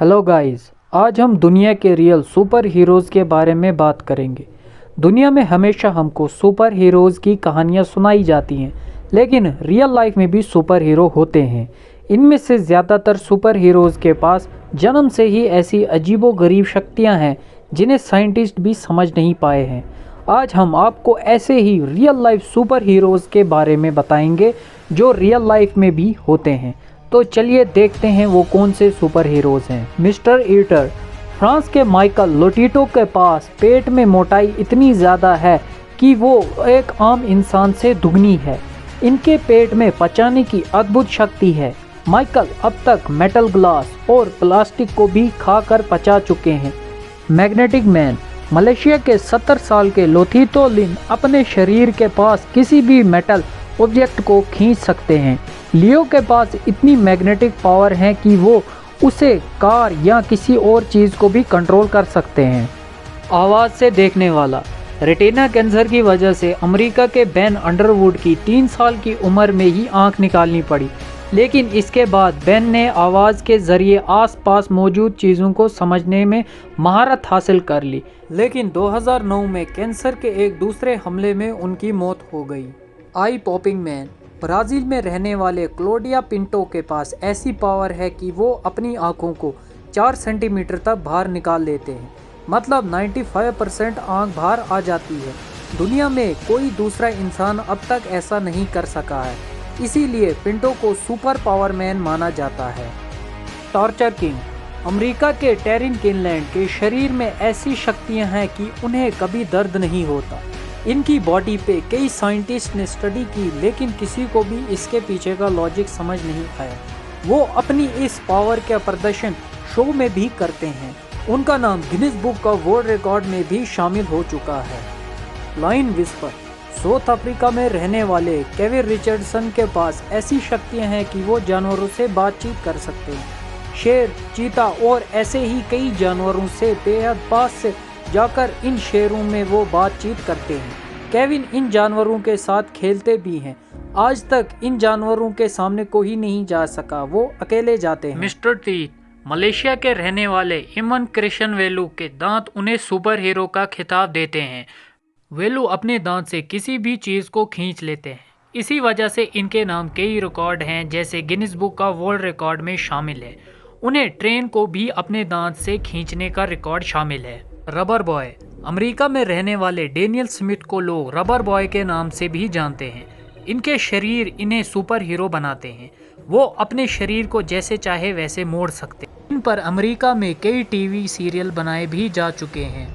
Hello guys, आज हम दुनिया के रियल सुपर हीरोज़ के बारे में बात करेंगे। दुनिया में हमेशा हमको सुपर हीरोज़ की कहानियाँ सुनाई जाती हैं, लेकिन रियल लाइफ में भी सुपर हीरो होते हैं। इनमें से ज़्यादातर सुपर हीरोज़ के पास जन्म से ही ऐसी अजीबोगरीब शक्तियाँ हैं जिन्हें साइंटिस्ट भी समझ नहीं पाए हैं। आज हम आपको ऐसे ही रियल लाइफ सुपर हीरोज़ के बारे में बताएंगे जो रियल लाइफ में भी होते हैं। तो चलिए देखते हैं वो कौन से सुपर हीरोज़ हैं। Mister eater. फ्रांस के माइकल लोटिटो के पास पेट में मोटाई इतनी ज़्यादा है कि वो एक आम इंसान से दुगनी है। इनके पेट में पचाने की अद्भुत शक्ति है। माइकल अब तक मेटल, ग्लास और प्लास्टिक को भी खाकर पचा चुके हैं। Magnetic man. मलेशिया के 70 साल के लोथितो लिन अपने शरीर के पास किसी भी मेटल ऑब्जेक्ट को खींच सकते हैं। लियो के पास इतनी मैग्नेटिक पावर है कि वो उसे कार या किसी और चीज़ को भी कंट्रोल कर सकते हैं। आवाज़ से देखने वाला। रेटिना कैंसर की वजह से अमेरिका के बेन अंडरवुड की 3 साल की उम्र में ही आंख निकालनी पड़ी, लेकिन इसके बाद बेन ने आवाज़ के ज़रिए आसपास मौजूद चीज़ों को समझने में महारत हासिल कर ली, लेकिन 2009 में कैंसर के एक दूसरे हमले में उनकी मौत हो गई। आई पॉपिंग मैन। ब्राज़ील में रहने वाले क्लोडिया पिंटो के पास ऐसी पावर है कि वो अपनी आँखों को 4 सेंटीमीटर तक बाहर निकाल लेते हैं, मतलब 95% आँख बाहर आ जाती है। दुनिया में कोई दूसरा इंसान अब तक ऐसा नहीं कर सका है, इसीलिए पिंटो को सुपर पावर मैन माना जाता है। Torture king. अमेरिका के टेरिन किनलैंड के शरीर में ऐसी शक्तियां हैं कि उन्हें कभी दर्द नहीं होता। इनकी बॉडी पे कई साइंटिस्ट ने स्टडी की, लेकिन किसी को भी इसके पीछे का लॉजिक समझ नहीं आया। वो अपनी इस पावर का प्रदर्शन शो में भी करते हैं। उनका नाम Guinness book of world record में भी शामिल हो चुका है। Line whisper. साउथ अफ्रीका में रहने वाले केविन रिचर्डसन के पास ऐसी शक्तियां हैं कि वो जानवरों से बातचीत कर सकते हैं। शेर, चीता और ऐसे ही कई जानवरों से बेहद पास से जाकर इन शेरों में वो बातचीत करते हैं। केविन इन जानवरों के साथ खेलते भी हैं। आज तक इन जानवरों के सामने कोई नहीं जा सका, वो अकेले जाते हैं। Mister teeth. मलेशिया के रहने वाले इमन कृष्ण वेलू के दांत उन्हें सुपर हीरो का खिताब देते हैं। वेलू अपने दांत से किसी भी चीज़ को खींच लेते हैं। इसी वजह से इनके नाम कई रिकॉर्ड हैं, जैसे Guinness book of world record में शामिल है। उन्हें ट्रेन को भी अपने दांत से खींचने का रिकॉर्ड शामिल है। Rubber boy. अमेरिका में रहने वाले डेनियल स्मिथ को लोग रबर बॉय के नाम से भी जानते हैं। इनके शरीर इन्हें सुपर हीरो बनाते हैं। वो अपने शरीर को जैसे चाहे वैसे मोड़ सकते हैं। इन पर अमेरिका में कई टीवी सीरियल बनाए भी जा चुके हैं।